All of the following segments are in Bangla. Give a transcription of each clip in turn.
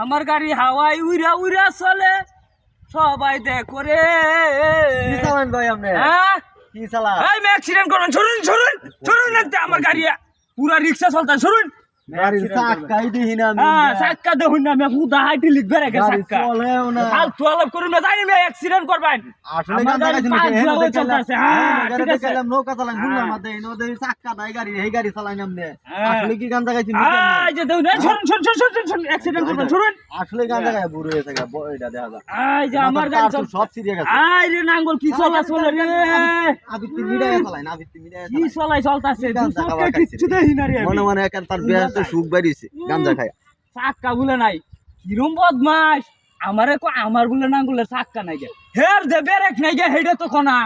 আমার গাড়ি হাওয়ায় উইরা উইরা চলে সবাই দেখো রে। কি চালান ভাই আপনি? হ্যাঁ কি চালান? এই মে অ্যাক্সিডেন্ট করুন, শুনুন শুনুন শুনুন না আমার গাড়ি পুরা রিক্সা চলতা শুনুন। গাড়ির চাকাই দেখি না আমি। হ্যাঁ চাক্কা দেখুন না আমি হুদা হাইটি লিখবে রেখে গাড়ি চাক্কা চলেও না। ফালতু আলাপ করুন না, জানি মে অ্যাক্সিডেন্ট করবেন। আসলে আমার গাড়ি পাঁচ ভাবে চলতেছে। হ্যাঁ ঠিক আছে নৌকা চালান খুলনার মধ্যে নদীর চাক্কা নাই গাড়ি এই গাড়ি চালান আপনি। আসলে কি গান জায়গায় চিনি? এই যে দেখুন এই শুনুন শুনুন শুনুন শুনুন অ্যাক্সিডেন্ট করবেন শুনুন। আসলে গান জায়গায় বুড়ো হয়ে থাকে এটা দেখা যায়। এই যে আমার গাড়ি সব সিরিয়া গেছে। আই রে নাঙ্গল কি চলা চলে রে আবিত্তি মিডায় চালান আবিত্তি মিডায় কি চলাই চলতাছে গান জায়গা দুসকে কিচ্ছু দেই না রে মনে মনে একান তার বেয়াতে সুখ বাড়িছে গাঞ্জা খায়। চাক্কা গুলো নাই কিরম বদমাস আমারে কো আমার গুলো নাঙ্গলের চাক্কা নাই গে হের যে ব্রেক নাই গে হেডে তো কোনা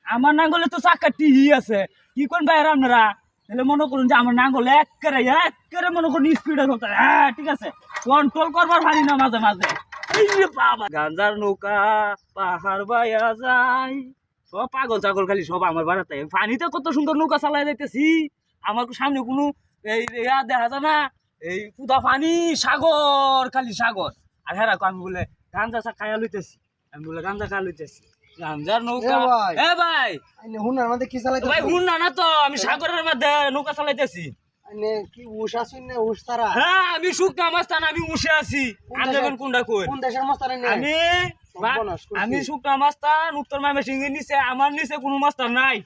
আমার নাঙ্গলে তো চাক্কা টিহি আছে কি কোন ভাই আপনারা তাহলে মনে করুন যে আমার নাঙ্গল একেবারে মনে করুন স্পিডে চলতে। হ্যাঁ ঠিক আছে কন্ট্রোল করবার পারি না মাঝে মাঝে। এই রে বাবা গাঞ্জার নৌকা পাহাড় বাইয়া যায় সব পাগল ছাগল খালি সব আমার বাড়াতে পানিতে কত সুন্দর নৌকা চালাই যাইতেছি আমার সামনে কোনো এই দেখা যায় না এই পুদা পানি সাগর খালি সাগর। আর হ্যাঁ রাখো আমি বলে গাঞ্জা খাইয়া লইতেছি আমি বলে গাঞ্জা খাইয়া লইতেছি গাঞ্জার নৌকা। এ ভাই হুনার মধ্যে কি চালাইতে ভাই হুন না তো আমি সাগরের মধ্যে নৌকা চালাইতেছি। কি উষ আসুন না উষ তারা? হ্যাঁ আমি শুকনা মাস্তান আমি উঠে আছি। আমি এখন কোনটা কই কোন দেশের মাস্টার নেই? আমি শুকনা মাস্তান উত্তর ময়মনসিংহ নিচে আমার নিচে কোনো মাস্টার নাই।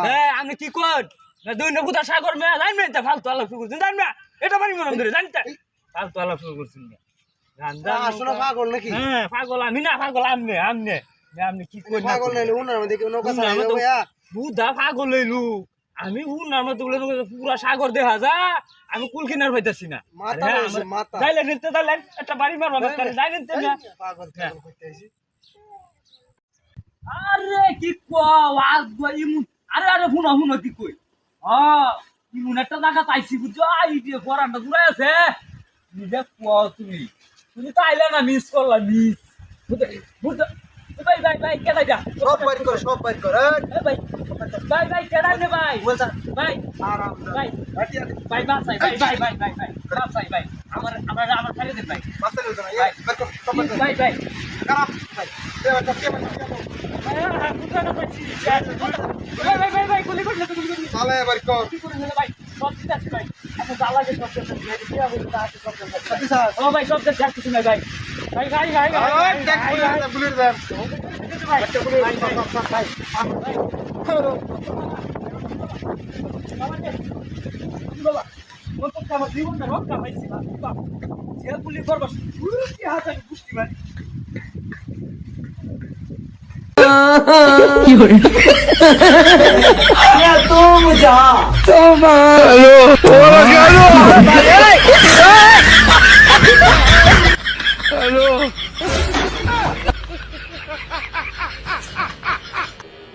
হ্যাঁ আমি কি কর না দুই না পুতা সাগর মে জানবে তা ফালতু আলাপ শুরু করছেন জানবে এটা বাড়ি মনে ধরে জানতে ফালতু আলাপ শুরু করছেন না গান্দা আসলে পাগল নাকি? হ্যাঁ পাগল আমি না পাগল আমনে আমনে আপনি কি কই পাগল নাইলে হুনার মধ্যে কেউ নৌকা চালাইবে ভাইয়া? বুধা পাগল লইলু আমি হুনার মধ্যে বলে পুরা সাগর দেখা যা আমি কুল কিনার পাইতাছি না। মাথা লইছে মাথা। যাইলে নিতে যাইলে একটা বাড়ি মারবা করে যাই নিতে না পাগল পাগল কইতেছি। আরে কি কোয়াজ গইম আরে আরে হুনা হুনা কি কই ইমুন একটা জায়গা পাইছি বুঝছো এই যে পরানটা ঘুরে আছে নিজে কোয়া তুমি তুমি তো আইলা না মিস করলা মিস বুঝতে বুঝতে ভাই ভাই ভাই কেডা যা সব বাইর কর সব বাইর কর। এই ভাই ভাই ভাই কেডা নে ভাই বলছা ভাই আরাম ভাই হাটিয়া ভাই বাস ভাই ভাই ভাই ভাই ভাই ভাই বাস ভাই ভাই আমার খালি দেন ভাই মাথা লইছ না এই বাইর কর সব বাইর কর। ভাই ভাই খারাপ ভাই দেবা তো কে মানে হ্যাঁ বুঝানো পাচ্ছি ভাই ভাই ভাই ভাই গুলি করলে তো গুলি করলে চালে বাইর কর। কি করে ভাই সব ঠিক আছে ভাই আপনি জ্বালা যে সব করতে ভাই কি হবে তা আছে সব করতে আচ্ছা ও ভাই সব ঠিক কিছু না ভাই ভাই ভাই ভাই ওই দেখ বুলেট দেন ভাই একটা বুলেট সব ভাই বাবা কত কাম জীবন না রক্ষা পাইছি বাবা যে গুলি করব কি হাতে গুষ্টি ভাই কি হরে तुम जा तुम हेलो हेलो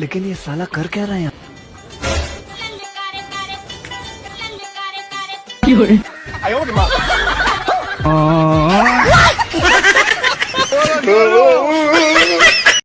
लेकिन ये साला कर क्या रहा है কি হরে আয়ো মা Oh